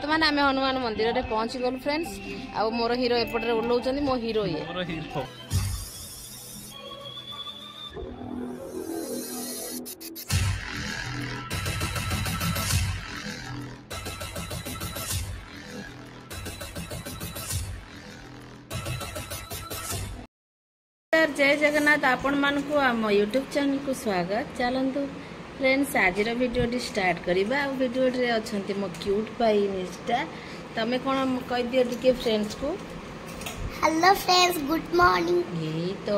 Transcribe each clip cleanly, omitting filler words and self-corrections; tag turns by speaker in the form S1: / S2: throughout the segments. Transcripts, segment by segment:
S1: बर्तमान आम हनुमान मंदिर में पहुंची गलु फ्रेंड्स आ मोर हीरो एपटे ओह्लाउछन्ती मो हीरो ये जय जगन्नाथ आपण मान को आम यूट्यूब चैनल को स्वागत। चलतु फ्रेंड्स आज वीडियो स्टार्ट करवा। वीडियो रे अच्छी मो क्यूट पाई निष्ठा तमें कौन कह दियो टिके फ्रेंड्स को।
S2: Hello friends good morning.
S1: ये तो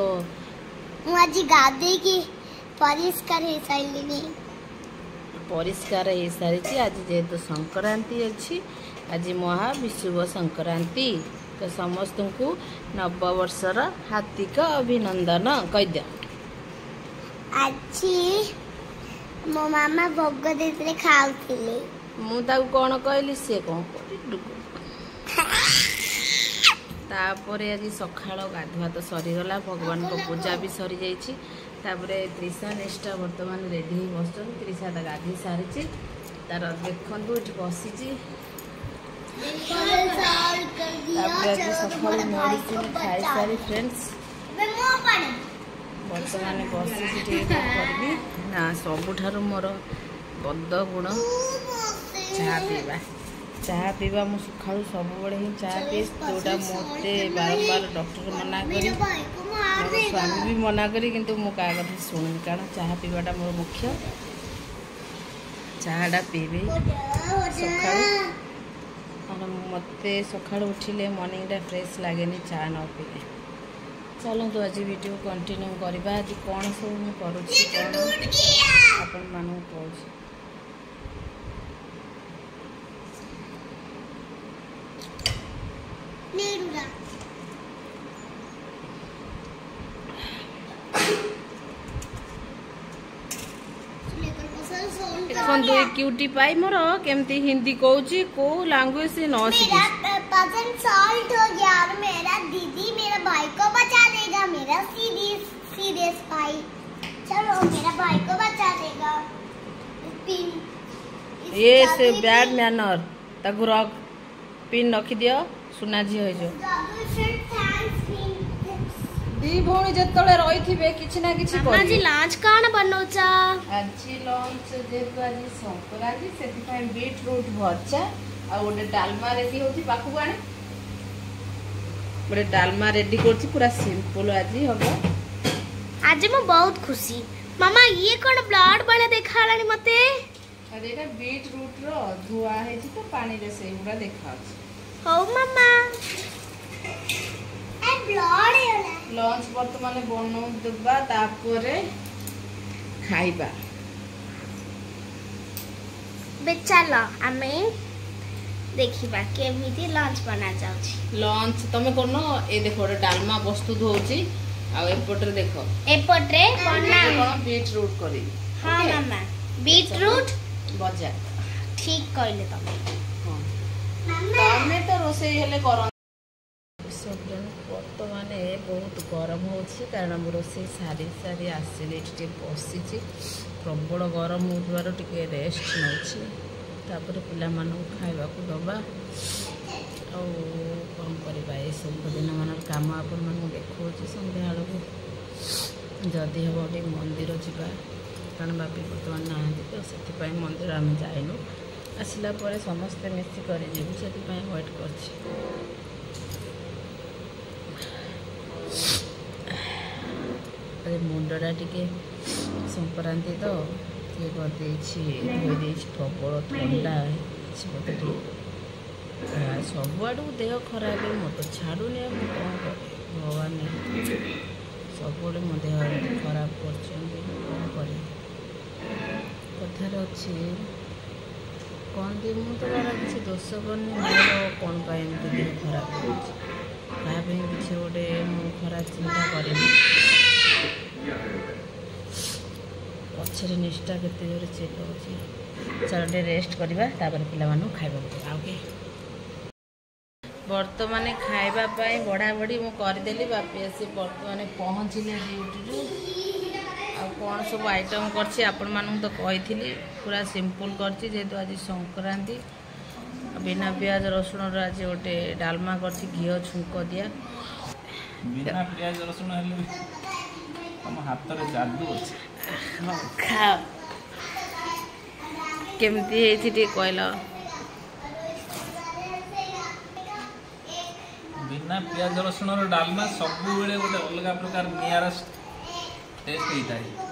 S2: आज गाधे की परिष्कार हो सारी
S1: परिष्कार हो सारी। आज जेहेतु संक्रांति अच्छी आज महाविषुव संक्रांति तो समस्त को नववर्षर हार्दिक अभिनंदन कह दिया।
S2: आज मो मामा भोग देते खाऊले
S1: मुझे कौन कहली सी कौन तापर आज सका गाधुआ तो सरीगला भगवान को पूजा भी सरी जाइए। त्रिशा निष्ठा बर्तमान रेडी बस त्रिशा तो गाधी सारी तार देखु बसी सकाल मेडिसिन खाई सारी फ्रेंड्स बर्तमान बसी करी ना सबुठार मोर बद गुण चाह पीवा मु सका सब ही चाह पी जोटा मत बार डॉक्टर मना करी मोर स्वामी भी मना करी किंतु मु क्या कथा शुणी कारण चाह पीवाटा मोर मुख्य। चाहटा पीबी सका मत सका उठिले मॉर्निंग फ्रेश लगे चाह न पीले। चलतु आज वीडियो कंटिन्यू करवा। आज कौन सब मुझे आपण मानू कहूँ देखो क्यूटी पाई मोर केमती हिंदी कहूँ को लैंग्वेज से न
S2: सॉल्ट हो गया और मेरा दीदी मेरा भाई को बचा देगा। मेरा सीरियस भाई चलो मेरा भाई को बचा देगा।
S1: ये से बैड मैनर ताकू रख पिन रखी दियो सुना झी हो जो दी भौणी जतले रही थिबे किछि ना किछि कर
S2: आज लंच कान बनौचा।
S1: आज लंच जेतु आज संक्रांति सेति पय बीट रूट भरचा आ ओडे डालमा रेडी होती पाखु आने ओडे डालमा रेडी करछि पूरा सिंपल आज होबो।
S2: आज मैं बहुत खुशी मामा ये कौन ब्लड वाला देखालानी मते।
S1: अरे एटा बीट रूट रो धुआ है तो पानी रे से पूरा देखा
S2: हो मामा ए ब्लड है
S1: लंच वर्तमान बनो देबा तापरे खाइबा
S2: बेचाला आमे देखिबा केमिति लंच बना जाउची।
S1: लंच तमे कोनो ए देखो डालमा प्रस्तुत होउची आ एपटरे देखो
S2: एपटरे बना
S1: कोन बीट रूट करी।
S2: हां मामा बीट रूट
S1: बजा
S2: ठीक कहले तमे।
S1: हां तमे तो रोसे हेले कर बर्तमान बहुत गरम हो कारण मो रोसे सारी सारी आसिले बसी प्रबल गरम होबार टिके रेस्ट नौपर पिला खावा दबा आ कौन करवा ये सब दिन मान कम आपण मैं देखा संध्या बेलू जदि हम गोटे मंदिर जावा कारण बापी बर्तमान ना तो से मंदिर आम जाइनु आसला समस्ते मिसिक से वेट कर मुंडा टिके संक्रांति तो ये करदे प्रबल ठंडा मत सबुआड़ देह खराब मत छाड़ूनी कौन कर भगवान सब मो देह खराब कर कथार अच्छी कहते मुझे किसी दोष करनी मोर कौन पाई देह खराब क्या किसी गोटे खराब चिंता करें पचर निष्ठा केते जोर चेक होची। चलो रेस्ट करवा तापर पिला मानु खाइबा आके बर्तमान खाइबा पई बड़ा बड़ी मु कर देली बापी आसी बर्तमान पहुँचले ड्यूटी आ कौन सब आइटम करछि आपण मानु तो कहिथिली पूरा सिंपल करछि जेतु आज संक्रांति बिना प्याज रसुण आज गोटे डालमा कर घी छुंक दिया
S3: बिना प्याज रसुण हेले तुम हाथ रे जादू अछि
S1: खा केमती है कहल
S3: बिना प्याज रसुण डालमा सब बेले गोटे अलग प्रकार नियारा टेस्ट होता है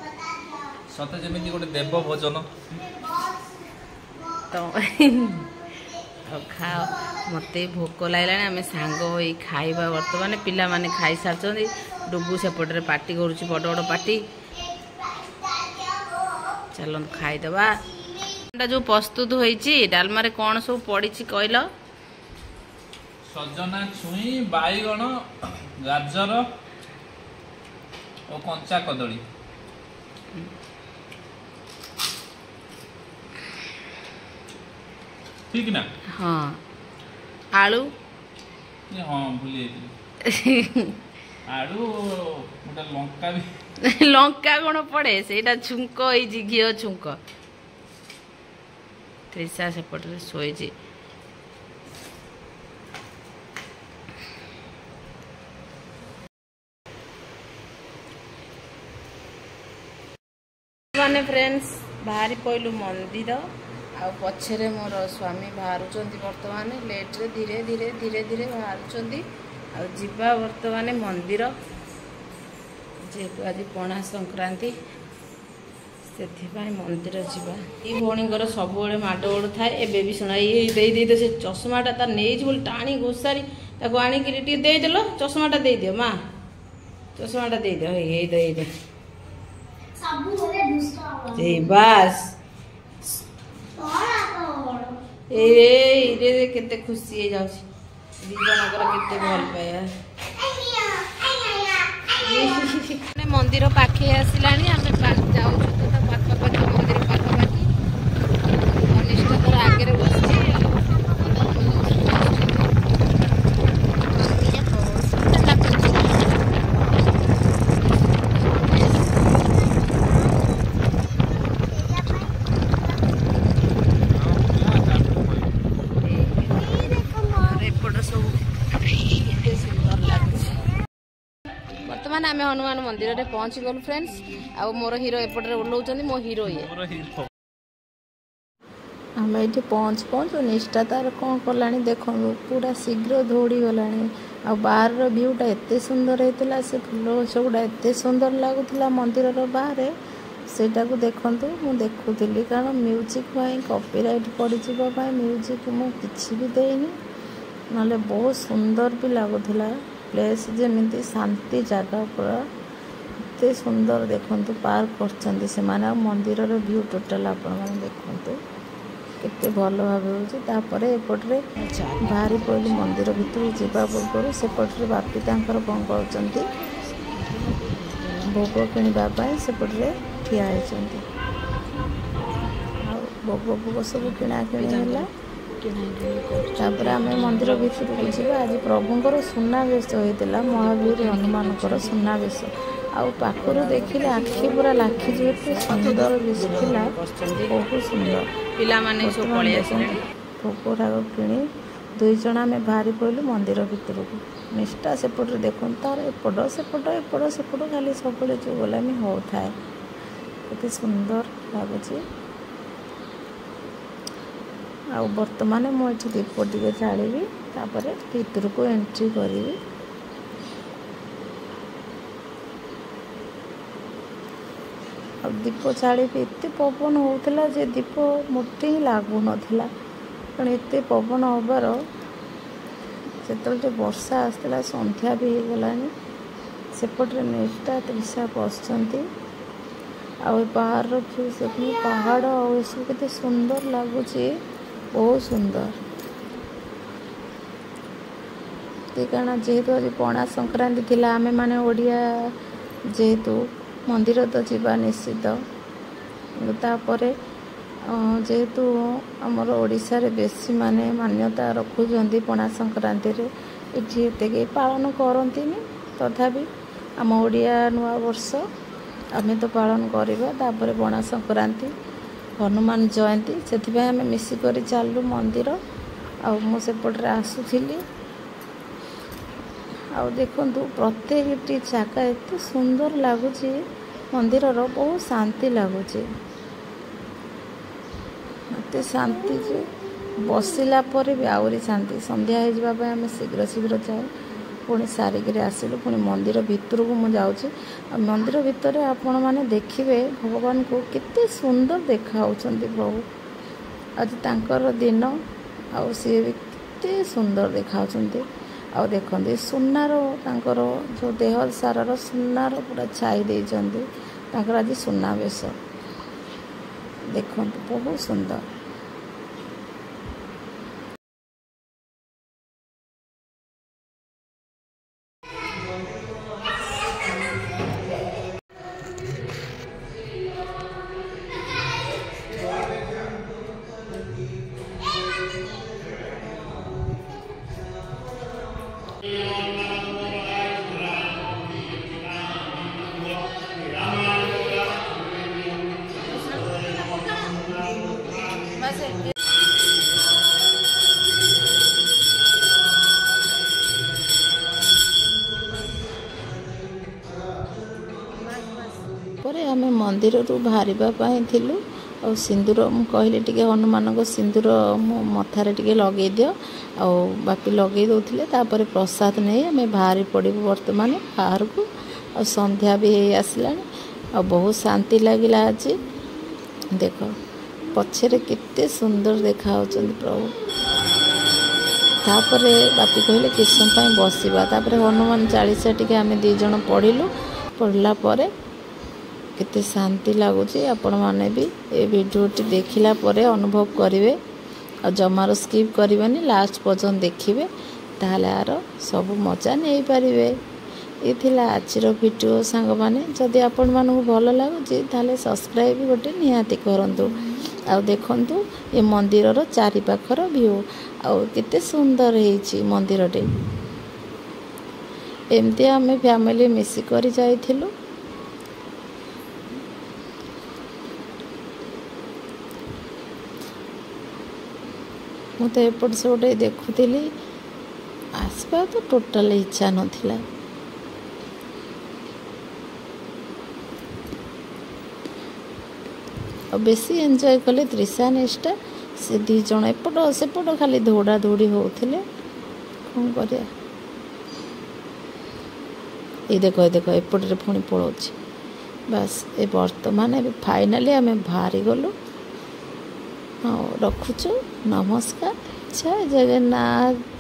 S3: सते जमी गोटे देव भोजन
S1: तो खाओ मत भोक लगे आम सांग हो खाइबा बर्तमान पिला माने खाई सारी डुबू सेपटे पार्टी करुच्ची बड़ बड़ पार्टी चलो खाईदबा जो प्रस्तुत होती डालमारे कौन सब पड़ी कहल
S3: सजना छुई बाईगण गाजर और कंचा कदली ठीक ना
S1: हाँ आलू
S3: हाँ भूली आलू गोटे लंका भी
S1: लंका कौन पड़े से छुंक घी छुंक त्रिशा सेपटे शोची माने फ्रेंड्स बाहरी पहलू मंदिर आ पछरे मोर स्वामी बाहर बर्तमान लेट्रे धीरे धीरे धीरे धीरे बाहर जीवा बर्तमान मंदिर जेहेतु आज पणा संक्रांति से मंदिर जीवा ये भौणीकर सब माडगोड़ थाए एबे भी सुना ये दे से चश्माटा तार नहीं बोली टाणी घोषारी ताको आणिक देदेल चश्माटा दे दियो माँ चश्माटा दे दियो ये दे बस केते खुशी हो जाउछ दी जनकर केते भल पाया मंदिर पाखे आसिलानी आमे जाउछु तो पाखापाखी मंदिर पाखापाखी अनिष्ट तर आगे बसछि आम हनुमान मंदिर में पहुंची गलु फ्रेंड्स आ मोर हीरो एपटे ओह्लौचंदी मो हीरो ये आम ये पहुँच निष्ठा तार कौन कला देखो पूरा शीघ्र दौड़ी गला आ बाहर व्यूटा एत सुंदर होता से फूल गछ गुड़ा एत सुंदर लगुला मंदिर बाहर सेटा को देखु मुझे देखुली कारण म्यूजिक कॉपीराइट पड़ाई म्यूजिक मुझे भी देनी ना बहुत सुंदर भी लगुला प्लेस जमी शांति जगह पूरा एत सुंदर देखु पार्क कर मंदिर व्यू टोटाल आपण देखु केते भल भाव होपटे बाहरी पड़े मंदिर भितर जावा पूर्व सेपटे बापी तांकर कौन कर भोग किणापी सेपटे ठिया होती भोग भोग सब किणाकिणी तापर आम मंदिर भितर को जावा आज प्रभुंर सुनावेश होता महावीर हनुमानकर सुनावेश आखर देखिले आखि पूरा लाखी जो सुंदर दिशा बहुत सुंदर पिला माने सब पळे आसले भोग राग किणी दुई जण आम बाहरी पड़लु मंदिर भितर को निष्ठा सेपटे देखो तार एपट सेपट खाली सब जो गलामी होता है केते सुंदर लगुच बर्तमान मुझे दीप टे जाड़ी तापर भीतर को एंट्री करी दीप जाड़ी एत पवन होता जे दीप मोटे ही लगु नाला कारण एत पवन हबार जो वर्षा आसला संध्या भी हो गलानी सेपटे निष्ठा त्रिशा बसचंती बाहर व्यू से पहाड़ और सब केते सुंदर लगुच बहुत सुंदर कारण जेहेतु आज पणा संक्रांति थिला आमे माने ओडिया जेहेतु मंदिर तो जीवा निश्चित तापरे जेहेतु आमर ओडिशा रे बेसी माने मान्यता रखुचंदी पणा संक्रांति रे एठी एते के पालन करंतीनी तथापि आम ओडिया नुआ वर्ष आमे तो पालन करबा तापरे पणा संक्रांति हनुमान जयंती से आम मिसिक चलु मंदिर मु सेपटे आसुली देखु प्रत्येक जगह एत सुंदर लगुच मंदिर बहुत शांति लगुच एत शांति जे बसला भी आहरी शांति संध्या हो आम शीघ्र शीघ्र जाए पुणी सारिक आसिलु पुणी मंदिर भितर को मुझे जाऊँगी मंदिर भितर आपण मैंने देखिए भगवान को केते सुंदर देखा प्रभु आज तांकर दिन आउ सी भी केते सुंदर देखा आ देखते सुनार तांकर जो देह सारार सुनार पूरा छाई देकर आज सुनावेश देखते बहुत सुंदर। आम मंदिर बाहर थिलु और सिंदूर मु कहली टिके हनुमान को सिंदूर मो मथारे टिके लगे दियो आ बापी लगे दौले तापर प्रसाद नहीं आम बाहर पड़ू वर्तमान बाहर को आ संध्या भी हो आसला आ बहुत शांति लगिला आज देख पछरे केते सुंदर देखा प्रभु तापर बापी कहले किस समय बसवा तापर हनुमान चालीसा टिके आम दी जन पढ़िलु पढ़ला परे केते शांति लगुच आपण मैंने भी ये वीडियो देखला परे अनुभव करेंगे और जमार स्किप करेंगे लास्ट पर्यंत देखिए ताहले यार सब मजा नहीं पारे। ये आज वीडियो सांग माने जदि आपण मानू भल लगुच ताहले सब्सक्राइब गोटे निहाती करंतु आ देखंतु ये मंदिर चारि पाखर व्यू आउ केते सुंदर हेची मंदिर टे एमती आम फैमिली मिसिक जाइथिलु मु तो एपट से गोटे देखुली आसपा तो टोटाल इच्छा नाला और बेसी एंजॉय कले त्रिशा निष्ठा से दी जन एपट सेपट खाली दौड़ा दौड़ी होते कौन कर ये देख एपटे पुणी पड़ो बस ए बर्तमान फाइनाली आम बाहरी गलु हाँ रखुचु नमस्कार जय जगन्नाथ।